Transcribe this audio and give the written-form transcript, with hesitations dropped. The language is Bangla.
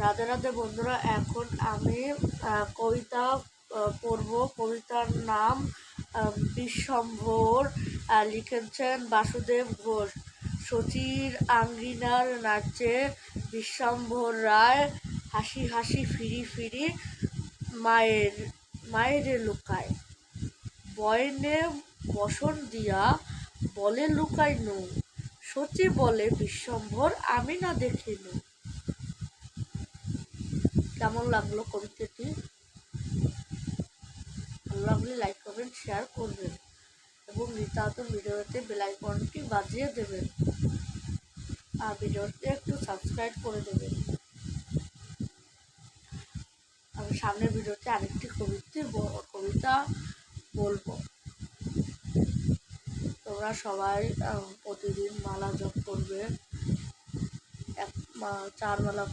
রাধে রাধে বন্ধুরা, এখন আমি কবিতা পড়ব। কবিতার নাম বিশ্বম্ভর। লিখেছেন বাসুদেব ঘোষ। শচীর আঙ্গিনার নাচে বিশ্বম্ভর রায়, হাসি হাসি ফিরি ফিরি মায়ের মায়েরে লুকায়। বয়নে বসন দিয়া বলে লুকাই নু, শচী বলে বিশ্বম্ভর আমি না দেখিনু। কেমন লাগলো কবিতাটি? ভালো লাগলে লাইক কমেন্ট শেয়ার করবেন এবং নিত্য ভিডিওতে বেল আইকনটি বাজিয়ে দেবেন আর ভিডিওটি একটু সাবস্ক্রাইব করে দেবেন। আমি সামনের ভিডিওতে আরেকটি কবিতা বলবো। তোমরা সবাই প্রতিদিন মালা জপ করবে, 4 মালা।